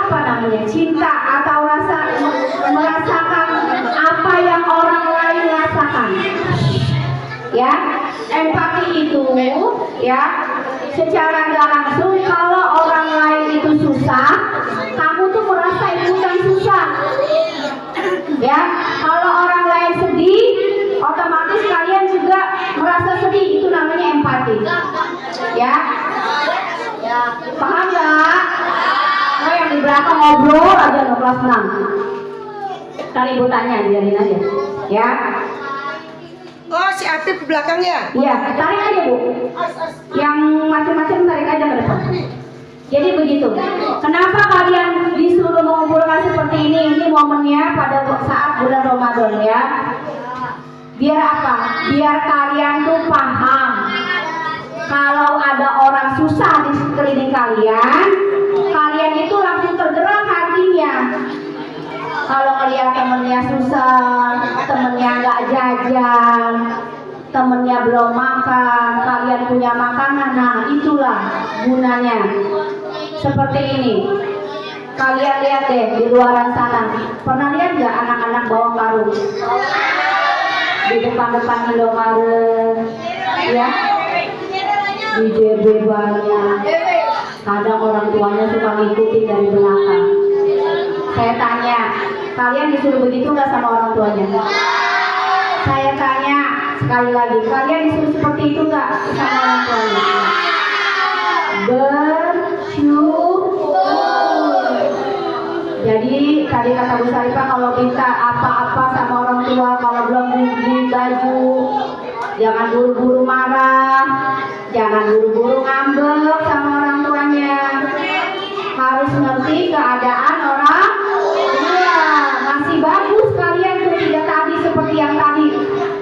apa namanya, cinta atau rasa merasakan apa yang orang lain rasakan. Ya, empati itu ya secara nggak langsung kalau orang lain itu susah, kamu tuh merasa ikutan susah. Ya, kalau orang lain sedih, otomatis kalian juga merasa sedih. Itu namanya empati. Ya, paham nggak? Oh, yang di belakang ngobrol aja no kelas 6. Kali ibu tanya, biarin aja. Ya. Oh, si Afif di belakangnya? Iya, tarik aja Bu. Yang macam-macam tarik aja ke depan. Jadi begitu. Kenapa kalian disuruh mengumpulkan seperti ini? Ini momennya pada saat bulan Ramadan ya. Biar apa? Biar kalian tuh paham. Kalau ada orang susah di sekeliling kalian, kalian itu langsung tergerak hatinya. Kalau ngeliat temennya susah, temennya nggak jajan, temennya belum makan, kalian punya makanan, nah itulah gunanya. Seperti ini. Kalian lihat deh di luaran sana. Pernah lihat nggak anak-anak bawa karung di depan-depan Indomaret? Ya, di JB banyak. Kadang orang tuanya suka ngikutin dari belakang. Saya tanya, kalian disuruh begitu nggak sama orang tuanya? Saya tanya sekali lagi, kalian disuruh seperti itu nggak sama orang tuanya? Bersyukur. Jadi tadi kata Bu Sarifah, kalau minta apa-apa sama orang tua, kalau belum beli baju, jangan buru-buru marah, jangan buru-buru ngambek sama orang tuanya. Harus ngerti keadaan orang tua. Masih bagus kalian tuh tidak tadi seperti yang tadi,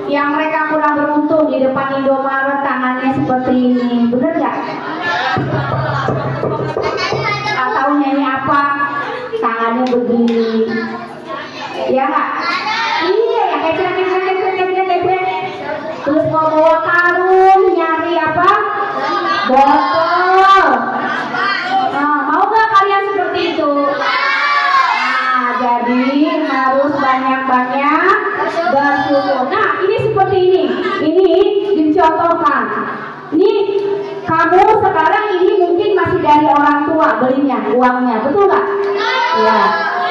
yang mereka kurang beruntung di depan Indomaret tangannya seperti ini, bener gak? Atau nyanyi apa? Tangannya begini, ya gak? Iya ya, kecil. Terus mau bawa karung, nyari apa? Botol. Nah, mau gak kalian seperti itu? Nah, jadi harus banyak-banyak bersyukur. Nah, ini seperti ini. Ini dicontohkan. Ini kamu sekarang ini mungkin masih dari orang tua belinya, uangnya, betul gak? Ya.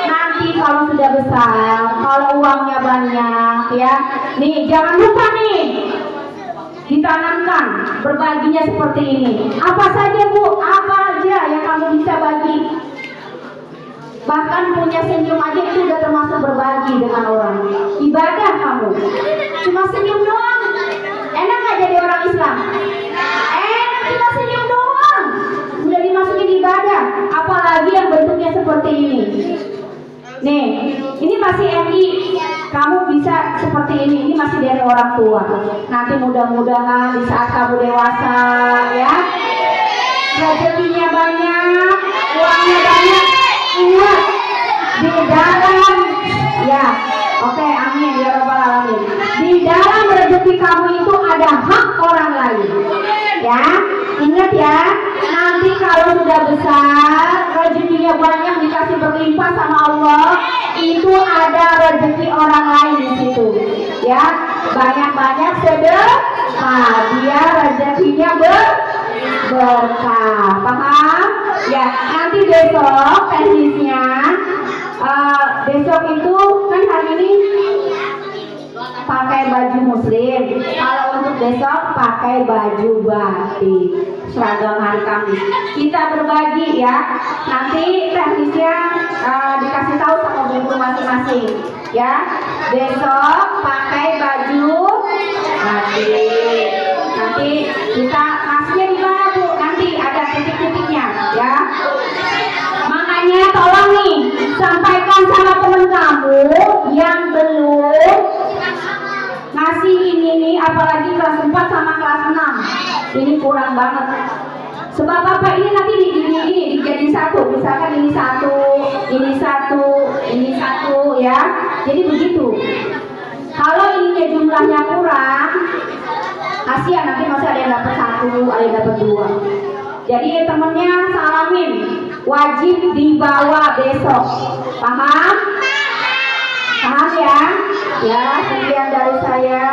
Nanti kalau sudah besar, kalau uangnya banyak, ya, nih jangan lupa nih ditanamkan berbaginya seperti ini. Apa saja Bu? Apa aja yang kamu bisa bagi? Bahkan punya senyum aja itu udah termasuk berbagi dengan orang. Ibadah kamu, cuma senyum doang. Enak gak jadi orang Islam? Enak, cuma senyum doang, udah dimasukin ibadah. Apalagi yang bentuknya seperti ini. Nih, ini masih MI, kamu bisa seperti ini masih dari orang tua. Nanti mudah-mudahan di saat kamu dewasa, ya, rezekinya banyak, uangnya banyak, ingat di dalam, ya, oke, amin ya rabbal alamin. Di dalam rezeki kamu itu ada hak orang lain, ya, ingat ya. Nanti kalau sudah besar, rezekinya banyak, dikasih berlimpah sama Allah, itu ada rezeki orang lain di situ, ya. Banyak-banyak sedekah, dia rezekinya berkah, paham? Ya, nanti besok teknisnya, besok itu kan hari ini pakai baju muslim, kalau untuk besok pakai baju batik, seragam hari Kamis. Kita berbagi ya, nanti teknisnya dikasih tahu sama guru masing-masing ya. Besok pakai baju batik, nanti kita kasihnya di mana Bu? Nanti ada titik-titiknya ya. Makanya tolong nih, sampaikan sama teman kamu yang belum ngasih ini nih, apalagi kelas 4 sama kelas 6. Ini kurang banget. Sebab apa? Ini nanti ini dijadiin satu. Misalkan ini satu, ini satu, ini satu ya. Jadi begitu. Kalau ininya jumlahnya kurang, kasihan nanti masih ada yang dapat 1, ada yang dapat 2. Jadi temennya salamin. wajib dibawa besok. Paham? Paham ya? Ya, sekian dari saya.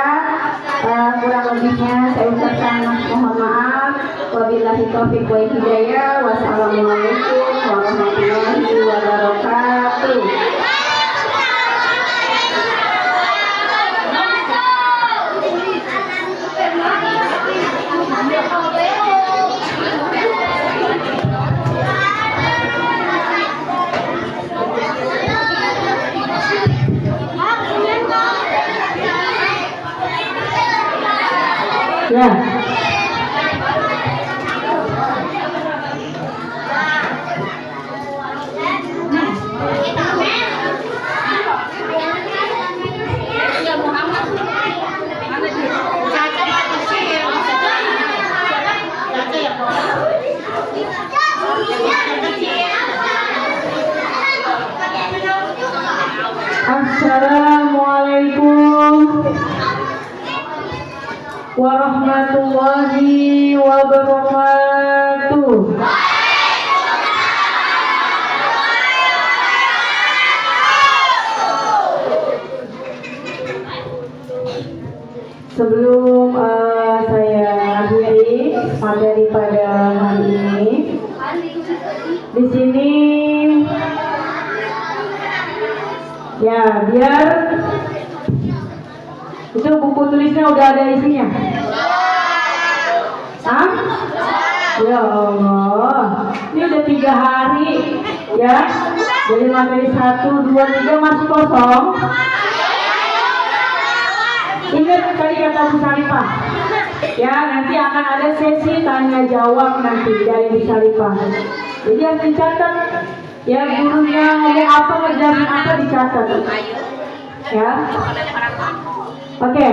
Kurang lebihnya saya ucapkan mohon maaf. Wabillahi taufiq wal hidayah. Wassalamualaikum warahmatullahi wabarakatuh. Ya. Assalamualaikum warahmatullahi wabarakatuh. Sebelum saya akhiri materi pada hari ini, di sini ya biar itu buku tulisnya udah ada isinya. Hah? Ya Allah, ini udah 3 hari ya. Jadi materi 1, 2, 3 masih kosong. Ingat tadi kata Bu Saripah. Ya, nanti akan ada sesi tanya jawab nanti dari Bu Saripah. Jadi harus dicatat. Ya, gurunya ngomong apa, ngejarin apa dicatat. Ya. Oke.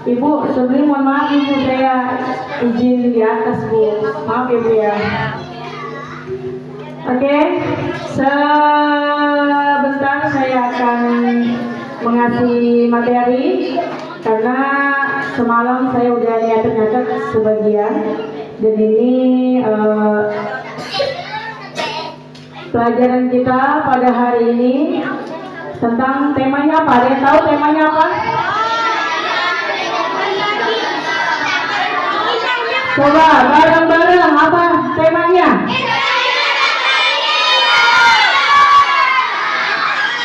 Ibu, sebelum mohon maaf Ibu, saya izin di atas Bu. Maaf Ibu ya. Oke, sebentar saya akan mengasih materi karena semalam saya udah nyatet sebagian dan ini pelajaran kita pada hari ini tentang temanya apa? Ada yang tahu temanya apa? Coba bareng-bareng apa temanya?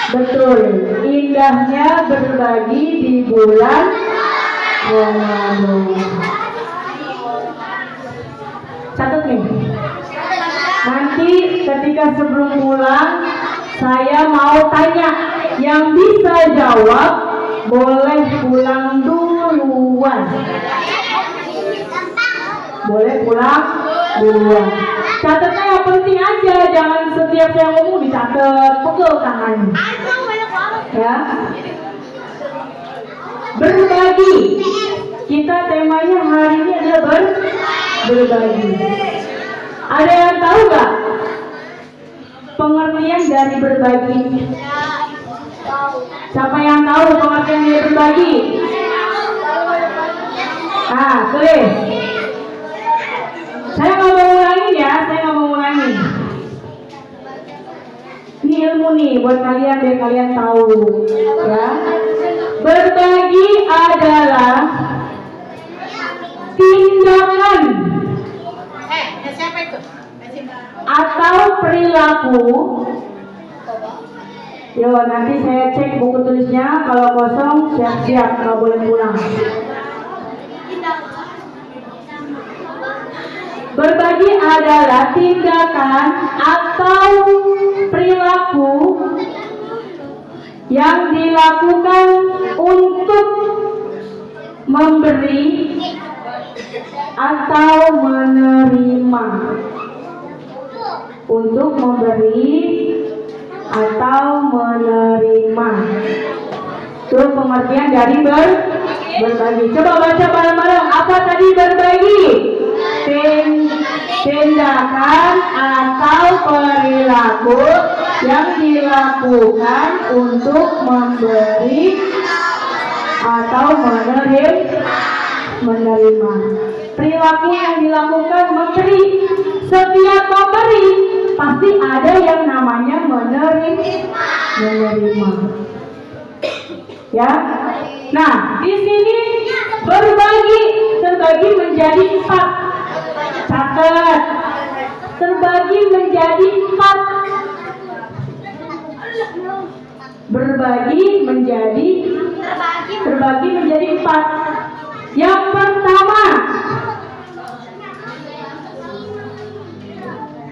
Betul, indahnya berbagi di bulan Ramadan. Catat nih. Nanti ketika sebelum pulang saya mau tanya, yang bisa jawab boleh pulang duluan. Boleh pulang duluan. Catatnya yang penting aja, jangan setiap saya ngomong dicatat, pegel tangannya. Ya. Berbagi. Kita temanya hari ini adalah berbagi. Ada yang tahu nggak pengertian dari berbagi? Siapa yang tahu pengertian dari berbagi? Tulis. Saya nggak mau ngulangin ya, Ini ilmu nih buat kalian biar kalian tahu, ya. Berbagi adalah tindakan atau perilaku. Yo, nanti saya cek buku tulisnya, kalau kosong siap-siap, nggak boleh pulang. Berbagi adalah tindakan atau perilaku yang dilakukan untuk memberi atau menerima. Untuk memberi atau menerima. Itu pengertian dari berbagi. Coba baca bareng-bareng. Apa tadi berbagi? Tindakan atau perilaku yang dilakukan untuk memberi atau menerima. perilaku yang dilakukan memberi. Setiap memberi pasti ada yang namanya menerima. Ya. Nah, di sini terbagi menjadi 4. Catat. Terbagi menjadi 4. Terbagi menjadi 4. Yang pertama,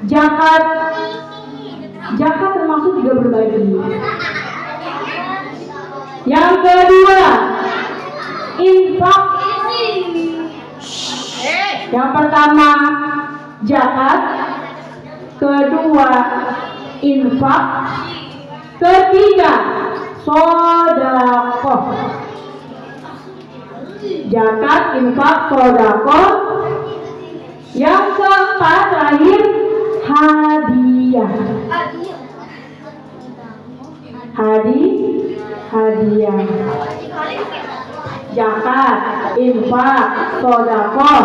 zakat. Zakat termasuk juga berbagi. Yang kedua, infak. Yang pertama, zakat. Kedua, infak. Ketiga, sedekah. Zakat, infak, sedekah. Yang keempat terakhir, hadiah. Hadiah. Zakat, infak, sedekah,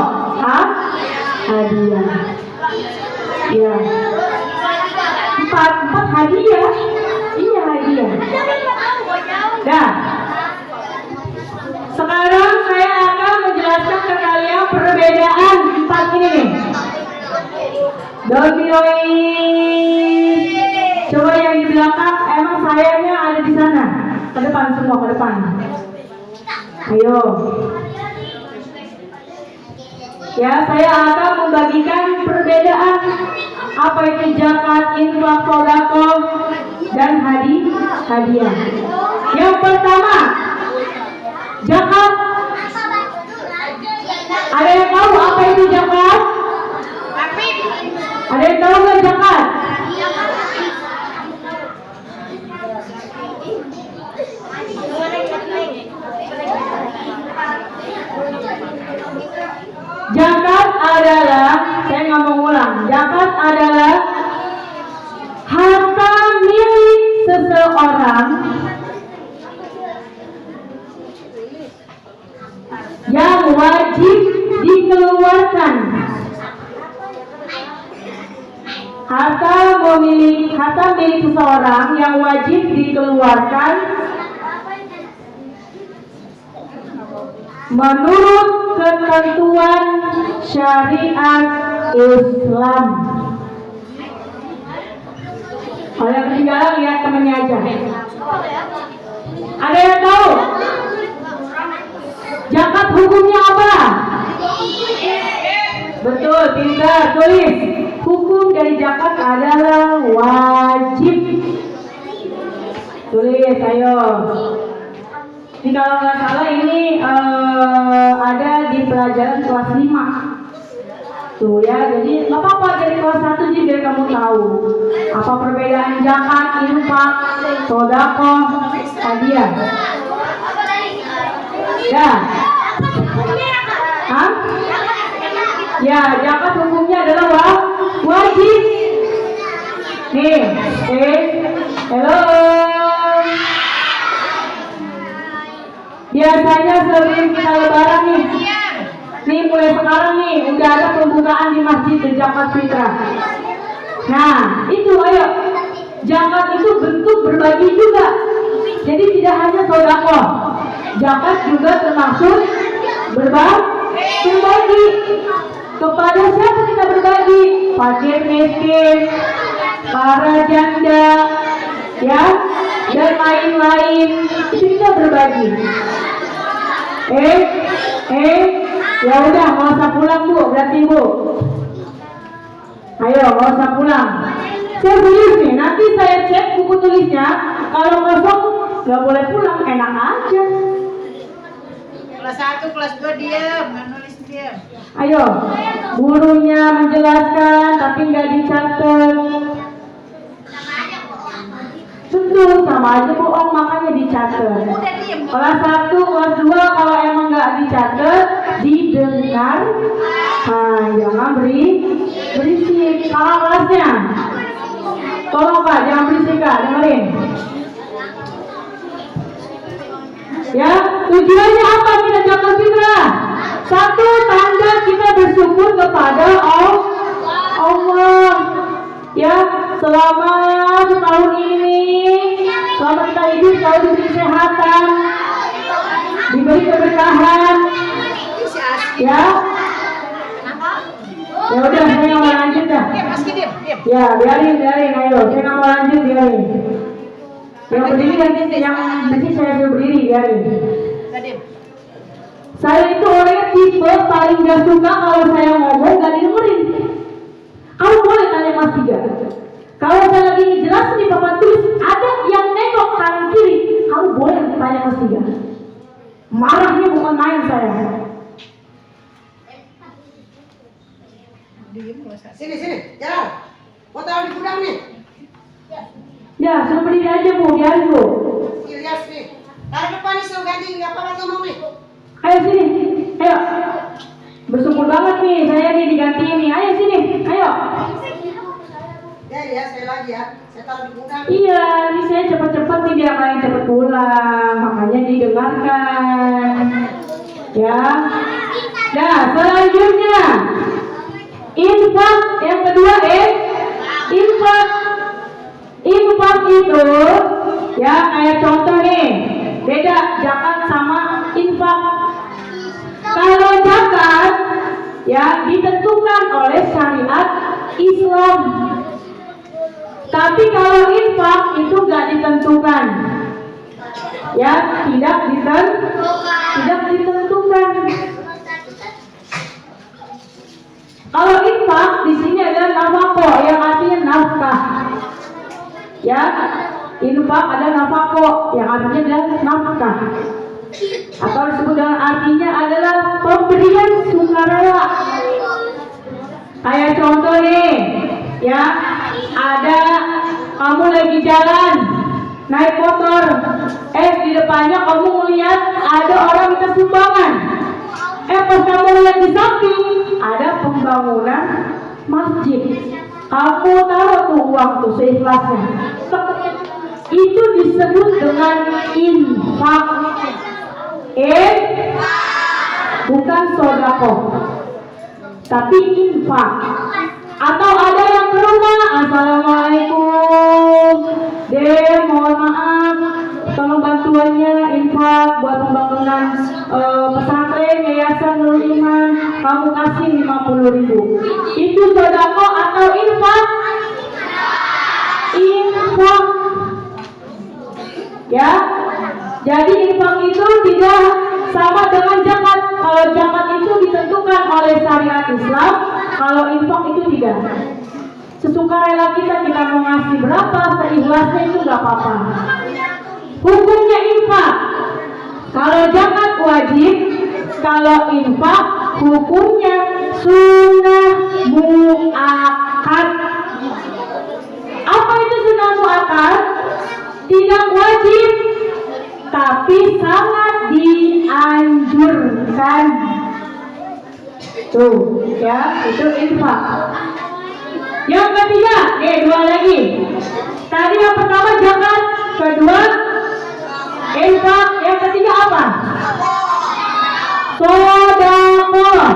hadiah. Ya. 4 hadiah. Iya, hadiah. Dah. Sekarang saya akan menjelaskan ke kalian perbedaan 4 ini nih. Coba yang di belakang, emang sayanya ada di sana. Ke depan semua, ke depan. Ayo. Ya, saya akan membagikan perbedaan apa itu zakat, infak, sedekah, dan hadiah. Yang pertama, zakat. Ada yang tahu apa itu zakat? Ada yang tahu nggak zakat? Zakat adalah, saya nggak mau ulang. Zakat adalah harta milik seseorang yang wajib dikeluarkan. Harta milik seseorang yang wajib dikeluarkan menurut ketentuan syariat Islam. Kalau yang ketinggalan lihat temannya aja. Ada yang tahu? Zakat hukumnya apa? Betul, pintar, tulis. Hukum dari zakat adalah wajib. Tulis, ayo. Ini kalau nggak salah ini ada di pelajaran kelas 5. Tuh ya, jadi nggak apa-apa dari kelas 1 sih biar kamu tahu apa perbedaan zakat, infak, sedekah, hadiah. Ya. Hah? Ya, zakat hukumnya adalah wajib. Nih, hello. Biasanya sebelum kita lebaran nih mulai sekarang nih udah ada pembukaan di masjid zakat fitrah. Nah, itu ayo. Zakat itu bentuk berbagi juga. Jadi tidak hanya sedekah. Zakat juga termasuk berbagi. Kepada siapa kita berbagi? Fakir miskin, para janda, ya, dan lain-lain. Itu kita berbagi. Ya udah, nggak usah pulang Bu, berarti Bu. Ayo, nggak usah pulang. Saya serius nih, nanti saya cek buku tulisnya. Kalau kosong, nggak boleh pulang, enak aja. Kelas 1, kelas 2 diam, nggak nulis diam. Ayo, gurunya menjelaskan tapi nggak dicatat. Betul, sama aja bohong, makanya dicatat. Kelas 1, kelas 2 kalau emang nggak dicatat, didengar. Nah, jangan berisik. Kalau kelasnya, tolong Kak, jangan berisik Kak, dengerin. Ya, tujuannya apa kita zakat fitrah? Satu tanda kita bersyukur kepada Allah. Ya, selama setahun ini, selama kita hidup selalu diberi kesehatan, diberi keberkahan. Ya. Ya udah, saya nggak mau lanjut dah. Ya, biarin, ayo. Saya nggak mau lanjut, biarin. Yang berdiri nanti, yang mesti saya suruh berdiri, biarin. Saya itu orangnya tipe paling gak suka kalau saya ngomong gak didengerin. Kamu boleh tanya Mas Tiga. Kalau saya lagi jelasin di papan tulis, ada yang nengok kanan kiri, kamu boleh tanya Mas Tiga. Marahnya bukan main saya. Sini, jalan. Mau taruh di gudang nih? Ya, suruh berdiri aja Bu, biarin Bu. Lihat nih. Taruh depan nih, suruh ganti, nggak apa-apa ngomong nih. Ayo sini, ayo. Bersyukur banget nih, saya nih digantiin nih. Ayo sini, ayo. Ya, sekali lagi ya. Saya taruh di gudang. Iya, ini saya cepat-cepat nih biar kalian cepat pulang, makanya didengarkan. Ya. Nah, selanjutnya infak yang kedua infak. Infak itu ya kayak contoh nih, beda zakat sama infak. Kalau zakat ya ditentukan oleh syariat Islam. Tapi kalau infak itu nggak ditentukan. Ya, tidak ditentukan. Kalau infak di sini adalah nafkah, yang artinya nafkah. Ya, infak ada nafkah, yang artinya adalah nafkah. Atau disebut dengan artinya adalah pemberian sukarela. Kayak contoh nih, ya, ada kamu lagi jalan naik motor, di depannya kamu melihat ada orang minta sumbangan. Pas kamu lihat di samping ada pembangunan masjid, kamu taruh tuh uang tuh seikhlasnya. Itu disebut dengan infak. Bukan sedekah, tapi infak. Atau ada yang ke rumah, assalamualaikum, mohon maaf, tolong bantuannya infak buat pembangunan pesantren Yayasan Nurul Iman, kamu kasih 50.000. Itu sedekah atau infak? Infak. Ya, jadi infak itu tidak sama dengan zakat. Kalau zakat itu ditentukan oleh syariat Islam, kalau infak itu tidak. Sesukarela kita mau ngasih berapa, seikhlasnya itu nggak apa-apa. Hukumnya infak. Kalau zakat wajib, kalau infak hukumnya sunnah muakkad. Apa itu sunnah muakkad? Tidak wajib, tapi sangat dianjurkan. Tuh, ya, itu infak. Yang ketiga, dua lagi. Tadi yang pertama zakat, kedua infak, yang ketiga apa? Sedekah.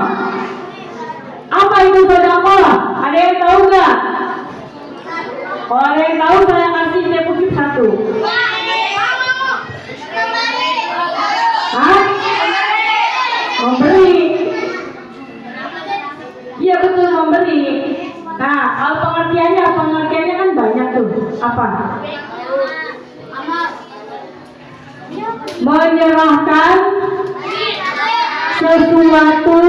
Apa itu sedekah? Ada yang tahu nggak? Kalau ada yang tahu, saya kasih deposit 1. Hah? Memberi. Iya betul, memberi. Nah, kalau pengertiannya kan banyak tuh. Apa? Menyerahkan sesuatu,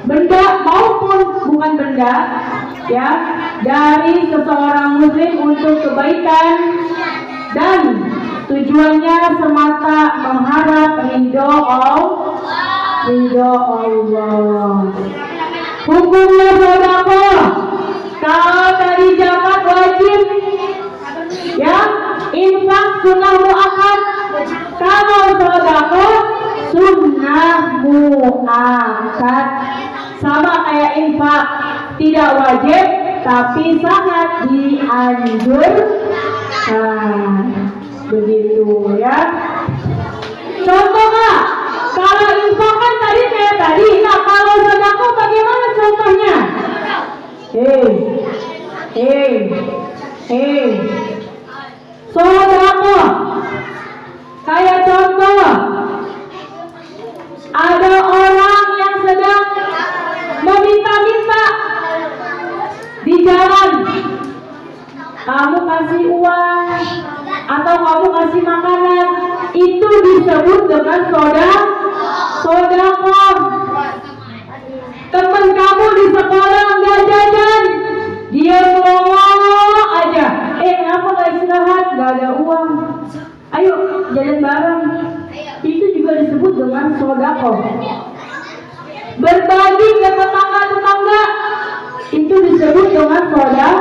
benda maupun bukan benda, ya, dari seseorang muslim untuk kebaikan dan tujuannya semata mengharap ridho Allah. Hukumnya sedekah. Kalau tadi zakat wajib, ya, infak sunnah muakkad. Kalau sedekah sunnah muakkad. Sama kayak infak, tidak wajib tapi sangat dianjurkan. Begitu ya. Contoh Kalau infak kan tadi kayak tadi. Nah kalau sedekah bagaimana contohnya? Sedekah. Kayak contoh, ada orang yang sedang meminta-minta di jalan. Kamu kasih uang atau kamu kasih makanan, itu disebut dengan sedekah. Teman kamu di sekolah nggak jajan, dia ngomong aja, kenapa nggak istirahat? Nggak ada uang. Ayo jajan bareng. Itu juga disebut dengan sedekah. Berbagi ke tetangga-tetangga, itu disebut dengan sedekah.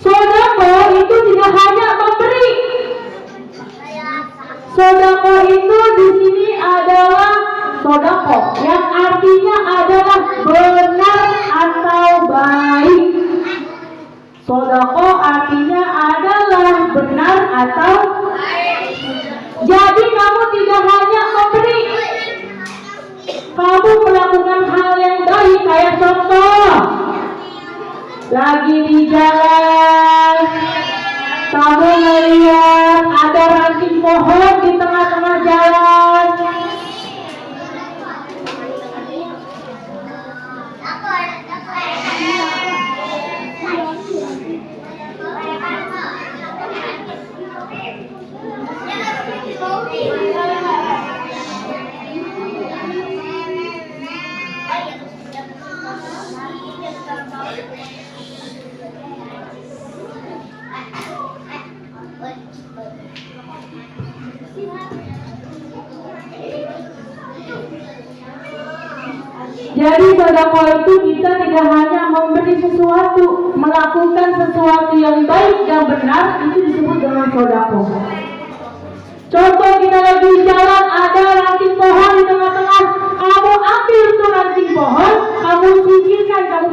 Sedekah itu tidak hanya memberi. Sedekah itu di sini adalah sedekah yang artinya adalah benar atau baik. Sedekah artinya adalah benar atau baik. Jadi kamu tidak hanya memberi, kamu melakukan hal yang baik. Kayak contoh, lagi di jalan, kamu melihat ada ranting pohon di tengah-tengah jalan. Jadi sedekah itu kita tidak hanya memberi sesuatu, melakukan sesuatu yang baik dan benar, itu disebut dengan sedekah. Contoh, kita lagi jalan, ada ranting pohon di tengah-tengah, kamu ambil tuh ranting pohon, kamu singkirkan, kamu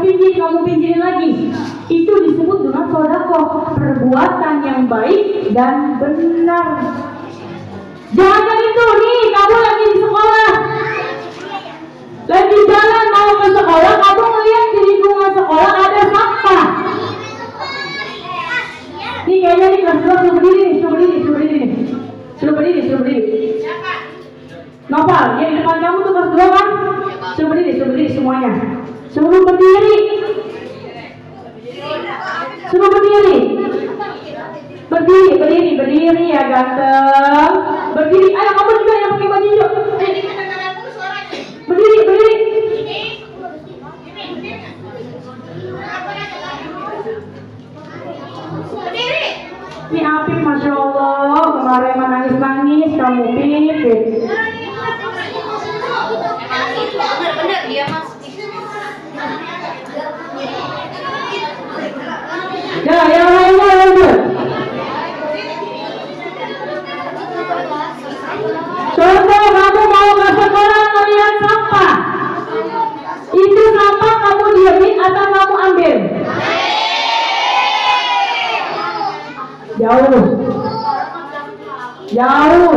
pinggirin lagi. Itu disebut dengan sedekah, perbuatan yang baik dan benar. Jangan itu nih, kamu lagi di sekolah, lagi jalan mau ke sekolah, kamu melihat di lingkungan sekolah ada sampah. Nih kayaknya nih kelas 2 suruh berdiri. Nopal, yang di depan kamu tuh kelas 2 kan? Suruh berdiri semuanya. Suruh berdiri ya ganteng. Berdiri, ayo kamu juga yang pakai baju hijau. Berdiri. Ini Apip, Masya Allah, kemarin menangis-nangis, kamu pipit. Bener dia mas. Ya, yang lainnya. Contoh, kamu mau ke sekolah melihat sampah. Itu sampah kamu diamin atau kamu ambil? Jauh.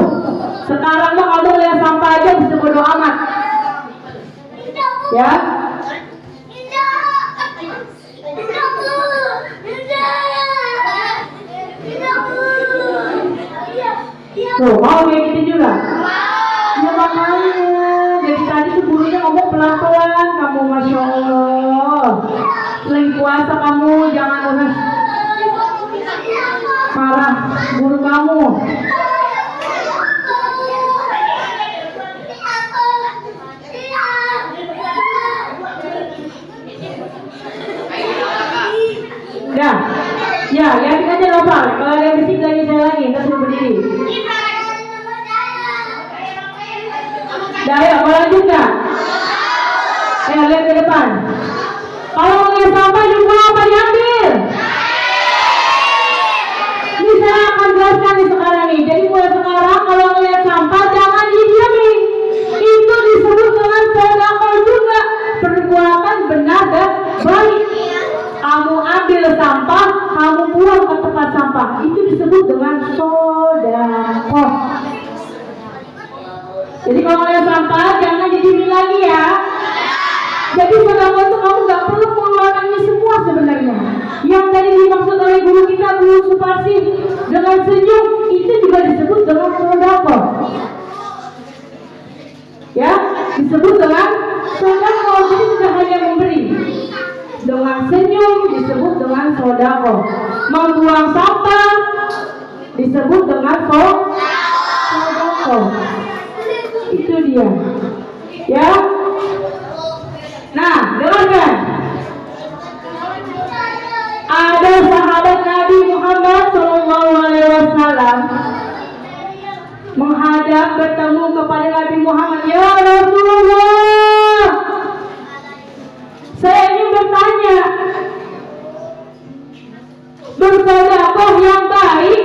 Sekarang mah kamu lihat sampah aja bisa bodo amat. Ya. Tuh, mau kayak gitu juga? Ya makanya, dari tadi tuh gurunya ngomong pelan-pelan, kamu Masya Allah. Lagi puasa kamu, jangan udah marah guru kamu. Ya, lihatin aja Nopal. Kalau ada yang bersih lagi saya lagi, kita suruh berdiri. Ayo, mau lanjut nggak? Ayo, lihat ke depan. Kalau ngeliat sampah juga apa diambil? Ini saya akan jelaskan nih sekarang nih. Jadi mulai sekarang kalau ngeliat sampah jangan didiamin. Itu disebut dengan sedekah juga, perbuatan benar dan baik. Kamu ambil sampah, kamu buang ke tempat sampah, itu disebut dengan sedekah. Jadi kalau ngeliat sampah jangan dijadiin lagi ya. Jadi sedangkan itu kamu nggak perlu mengeluarkan ini semua sebenarnya. Yang tadi dimaksud oleh guru kita, Guru Suparsi, dengan senyum itu juga disebut dengan sedekah. Ya, disebut dengan sedekah. Jadi tidak hanya memberi. Dengan senyum disebut dengan sedekah. Membuang sampah disebut dengan sedekah. Itu dia. Ya. Nah, dengarkan. Ada sahabat Nabi Muhammad SAW menghadap bertemu kepada Nabi Muhammad. Ya Rasulullah, saya ingin bertanya, bersedekah yang baik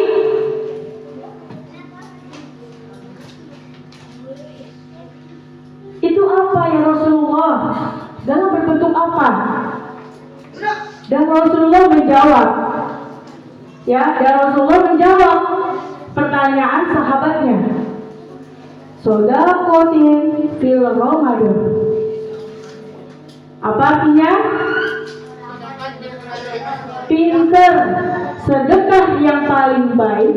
itu apa ya Rasulullah? Dalam berbentuk apa? Dan Rasulullah menjawab, ya, dan Rasulullah menjawab pertanyaan sahabatnya. Shadaqatin fil Ramadan. Apa artinya? Pinter, sedekah yang paling baik,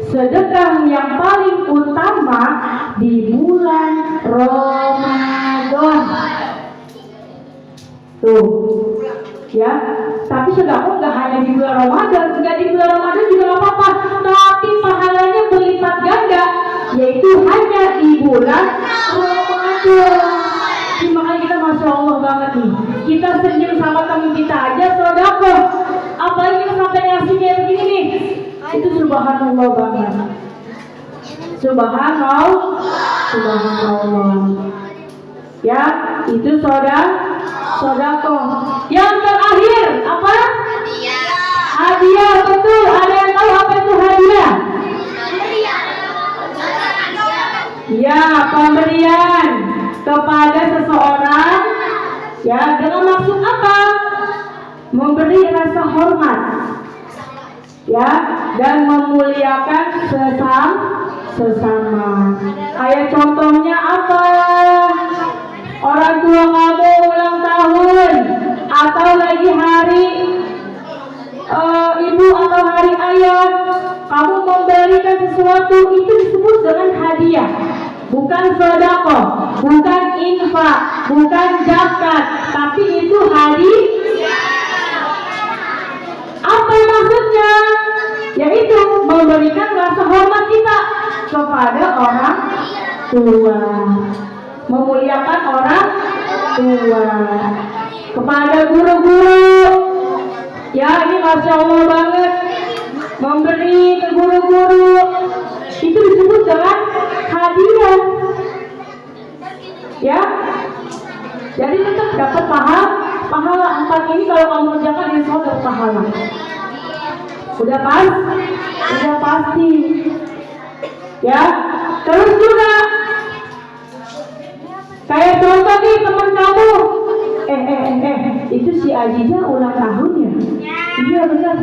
sedekah yang paling utama di bulan Ramadan. Tuh, ya. Tapi sedekah nggak hanya di bulan Ramadan, nggak di bulan Ramadan juga nggak apa-apa. Tapi pahalanya berlipat ganda, yaitu hanya di bulan Ramadan. Makanya kita masya Allah banget nih. Kita senyum sama teman kita aja sedekah. Apalagi kita sampai ngasih kayak begini nih. Itu subhanallah banget. Subhanallah. Ya, itu sedekah. Yang terakhir apa? Hadiah, betul. Ada yang tahu apa itu hadiah? Ya, pemberian kepada seseorang. Ya, dengan maksud apa? Memberi rasa hormat. Ya, dan memuliakan sesama. Kayak contohnya apa? Orang tua kamu ulang tahun atau lagi hari ibu atau hari ayah, kamu memberikan sesuatu, itu disebut dengan hadiah. Bukan sedekah, bukan infak, bukan zakat, tapi itu hadiah. Apa maksudnya? Yaitu memberikan rasa hormat kita kepada orang tua, memuliakan orang tua, kepada guru-guru. Ya, ini masya Allah banget, memberi ke guru-guru itu disebut dengan hadiah. Ya, jadi tetap dapat pahala 4 ini kalau kamu kerjakan insya Allah dapat pahala. Udah pasti. Ya, terus juga kayak contoh nih teman kamu, itu si Aziza ulang tahunnya. Iya benar.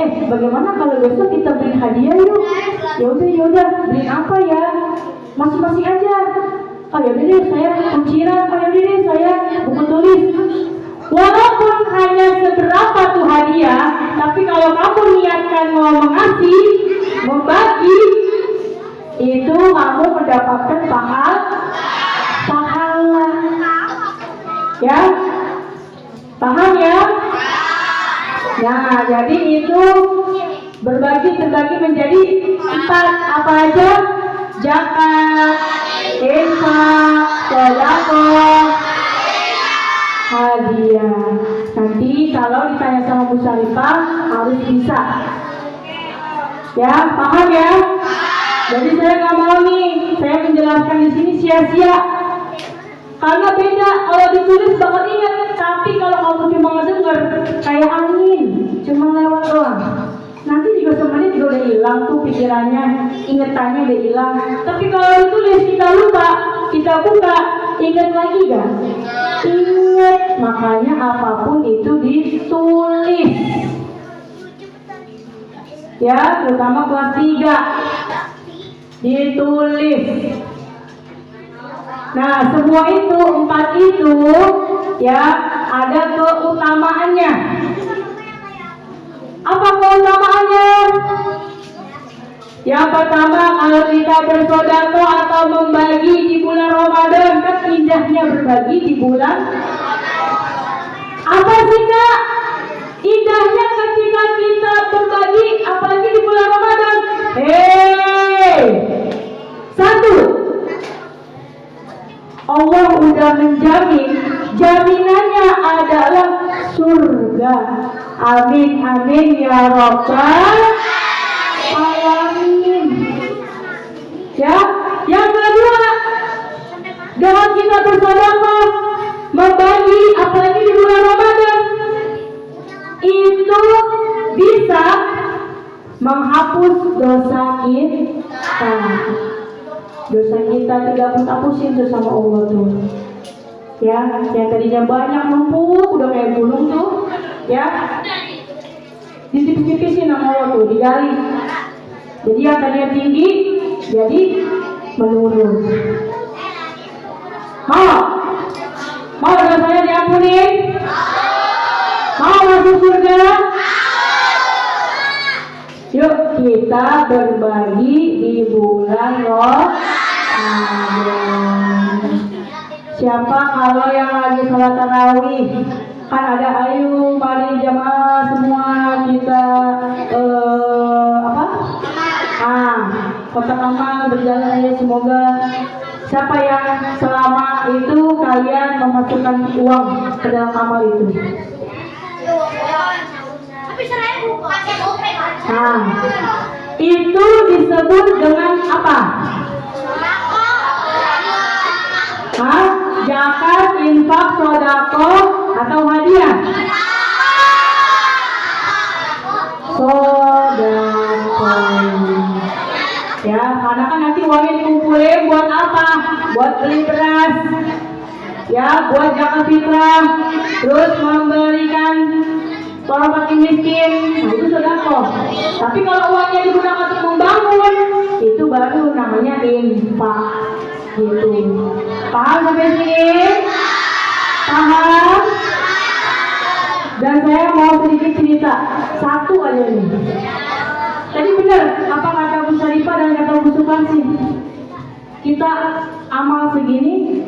Bagaimana kalau besok kita beri hadiah yuk? Yaudah, beri apa ya? Masing-masing aja. Yaudah deh saya kunciran, yaudah deh saya buku tulis. Walaupun hanya seberapa tuh hadiah, tapi kalau kamu niatkan mau mengasih, membagi, itu kamu mendapatkan pahala. Ya, paham ya? Nah, jadi itu terbagi menjadi 4. Apa aja? Zakat, infak, sedekah, hadiah. Nanti kalau ditanya sama Bu Syarifah harus bisa. Ya, paham ya? Jadi saya nggak mau nih, saya menjelaskan di sini sia-sia. Karena beda, kalau ditulis bakal ingat. Tapi kalau kamu cuma ngedenger, kayak angin, cuma lewat doang. Nanti juga semuanya juga udah hilang tuh pikirannya, ingetannya udah hilang. Tapi kalau ditulis kita lupa, kita buka, ingat lagi gak? Ingat, makanya apapun itu ditulis. Ya, terutama kelas 3 ditulis. Nah, semua itu, 4 itu ya ada keutamaannya. Apa keutamaannya? Yang pertama, kalau kita bersedekah atau membagi di bulan Ramadan, kan indahnya berbagi di bulan. Apa sih Kak? Indahnya ketika kita berbagi, apalagi di bulan Ramadan. Satu, Allah udah menjamin, jaminannya adalah surga. Amin amin ya Rabbal alamin. Ya, yang kedua, dengan kita bersedekah, membagi, apalagi di bulan Ramadan, itu bisa menghapus dosa kita. Dosa kita tidak menghapusin tuh sama Allah tuh. Ya, yang tadinya banyak numpuk, udah kayak gunung tuh, ya, ditipis-tipisin sama Allah tuh, digali. Jadi yang tadinya tinggi, jadi menurun. Mau dosanya diampuni? Mau masuk surga? Yuk kita berbagi di bulan Ramadan. Siapa kalau yang lagi sholat tarawih? Kan ada, ayo mari jamaah semua kita kotak amal berjalan aja, semoga. Siapa yang selama itu kalian memasukkan uang ke dalam amal itu? Itu disebut dengan apa? Zakat, infak, sedekah, atau hadiah? Sedekah. Ya, karena kan nanti uangnya dikumpulin buat apa? Buat beli beras, ya, buat zakat fitrah, terus memberikan orang makin miskin. Nah, itu sedekah. Tapi kalau uangnya digunakan untuk membangun, itu baru namanya infak. Gitu. Paham sampai sini? Paham? Dan saya mau sedikit cerita, satu aja nih. Tadi benar apa kata Bu Syarifah dan kata Bu Suparsi? Kita amal segini,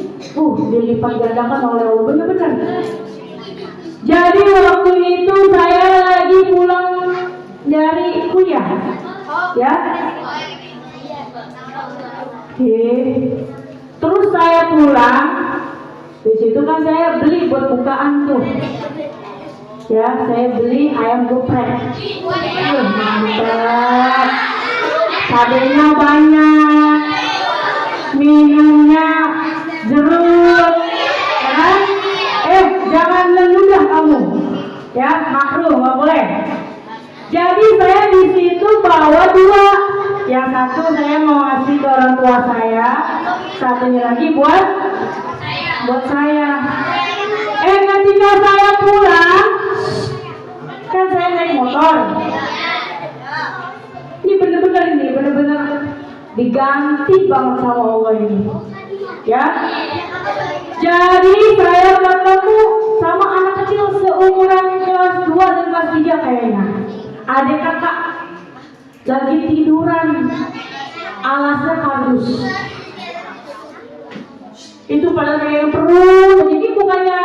dilipat gandakan oleh Allah, benar-benar. Jadi waktu itu saya lagi pulang dari kuliah, ya. Terus saya pulang, di situ kan saya beli buat bukaan tuh. Ya, saya beli ayam geprek. Mantap. Cabenya banyak, minumnya jeruk. Ya. Jangan leludah kamu. Ya, makruh, nggak boleh. Jadi saya di situ bawa 2. Yang satu saya mau ngasih ke orang tua saya, satunya lagi buat saya. Ketika saya pulang, kan saya naik motor. Ini bener-bener diganti banget sama Allah ini. Ya. Jadi saya ketemu sama anak kecil seumuran kelas 2 dan kelas 3 kayaknya. Adik kakak lagi tiduran, alasnya kardus. Itu pada kayak perut. Jadi bukannya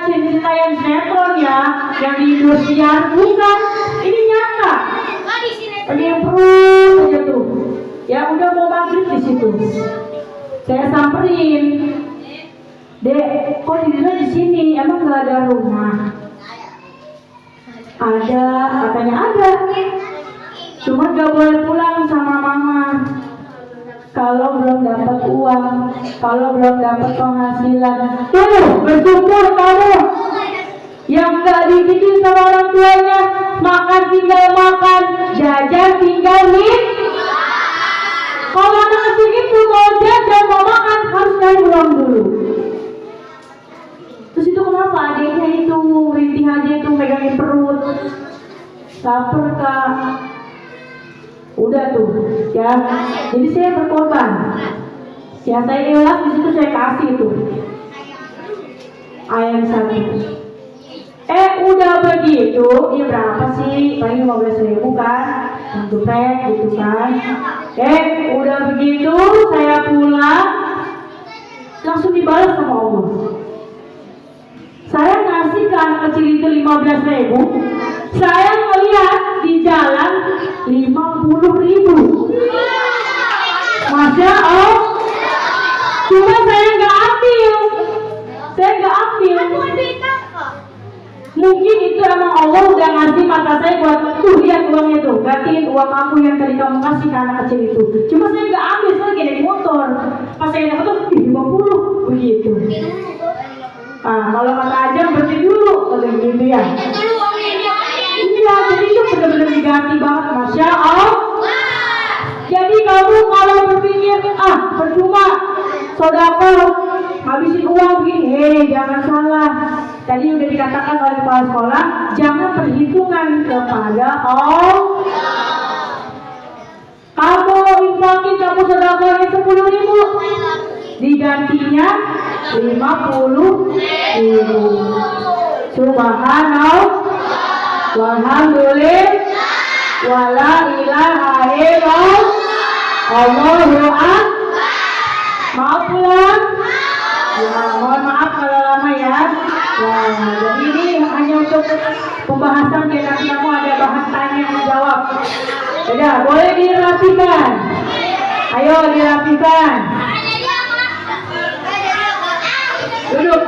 cerita yang sinetron ya, yang di Indosiar, bukan. Ini nyata. Kayak perut aja tuh. Ya udah mau maghrib di situ. Saya samperin. Dek, kok tidurnya di sini? Emang nggak ada rumah? Ada, katanya ada. Cuma gak boleh pulang sama mama kalau belum dapat uang, kalau belum dapat penghasilan. Tuh, bersyukur kamu yang gak dibikin sama orang tuanya, makan tinggal makan, jajan tinggal nih. Kalau anak kecil itu mau jajan mau makan harus cari uang dulu. Terus itu kenapa adiknya itu rintih aja itu megangin perut, lapar Kak. Udah tuh, ya. Jadi saya berkorban. Ya saya ulas di situ saya kasih tuh ayam 1. Udah begitu, ya berapa sih? Paling 15.000 kan? Untuk pack gitu kan? Udah begitu saya pulang langsung dibalas sama Allah. Saya ngasih ke anak kecil itu 15.000, saya ngeliat di jalan 50.000. Masya Allah. Cuma saya nggak ambil. Mungkin itu emang Allah udah ngasih mata saya buat tuh lihat uangnya tuh, gantiin uang aku yang tadi kamu kasih ke anak kecil itu. Cuma saya nggak ambil, saya lagi naik motor. Pas saya dapat tuh 50 begitu. Kalau kata aja berarti dulu kalau gitu ya. Iya, jadi itu benar-benar diganti banget, masya Allah. Jadi kamu kalau berpikir percuma sedekah habisin uang begini, jangan salah. Tadi udah dikatakan oleh kepala sekolah, jangan perhitungan kepada Allah. Kamu infakin, kamu sedekahnya 10.000, digantinya 50.000. Subhanallah, walhamdulillah, wala ilaha illallah, Allahu akbar. Maaf pulang. Ya, mohon maaf kalau lama ya. Jadi ini hanya untuk pembahasan biar nanti kamu ada bahan tanya dan jawab. Sudah, boleh dirapikan. Ayo dirapikan. Duduk.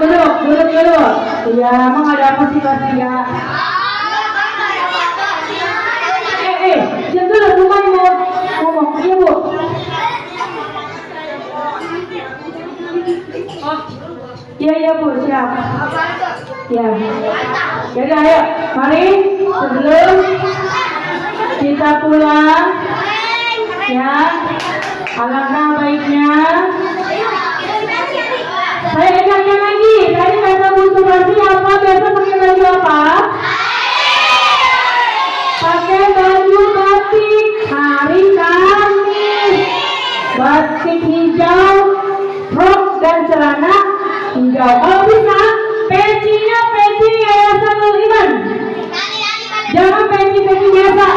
Ya, emang ada apa sih pasti ya? Jangan dulu, rumah mau ngomong. Iya Bu. Iya Bu, siap. Ya. Jadi ayo, mari sebelum kita pulang, ya, alangkah baiknya. Saya ingatkan lagi, tadi kata Bu Subasi apa? Biasa pakai baju apa? Pakai baju batik hari Kamis, batik hijau, rok dan celana hijau. Kalau bisa, pecinya peci Yayasan Nurul Iman. Jangan peci biasa.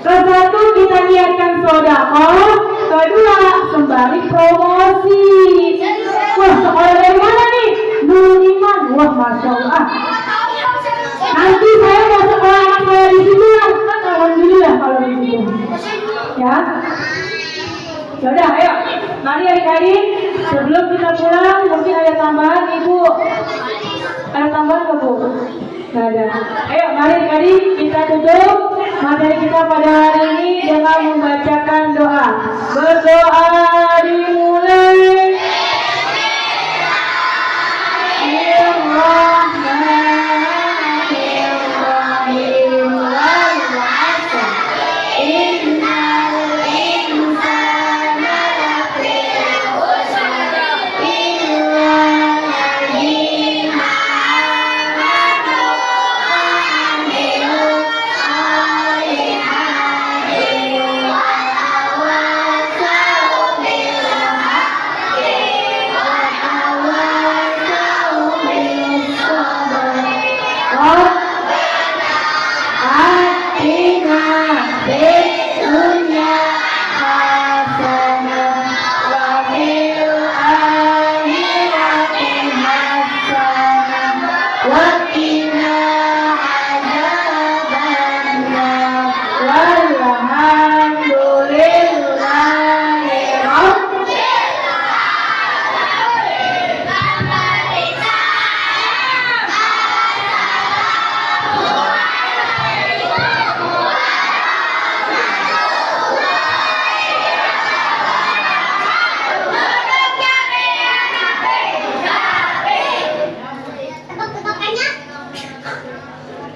Kesatu kita niatkan sedekah, kedua sembari promosi. Wah, sekolah dari mana nih? Nurul Iman. Wah, masya Allah. Nanti saya mau sekolah anak saya di sini kan, alhamdulillah kalau begitu. Ya. Yaudah, ayo. Mari adik-adik, sebelum kita pulang mungkin ada tambahan Ibu. Ada tambahan nggak Bu? Nggak ada. Ayo, mari adik-adik kita tutup materi kita pada hari ini dengan membacakan doa. Berdoa dimulai.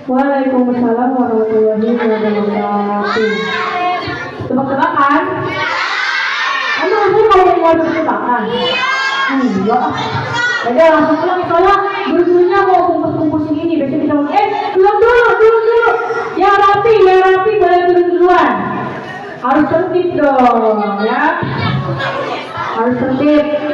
Waalaikumsalam warahmatullahi wabarakatuh. Tebak-tebakan? Emang saya kalau mau tebak-tebakan? Enggak. Jadi langsung pulang misalnya gurunya mau kumpus-kumpusin ini, besok kita mau pulang dulu. Ya rapi, boleh turun duluan. Harus tertib dong, ya. Harus tertib.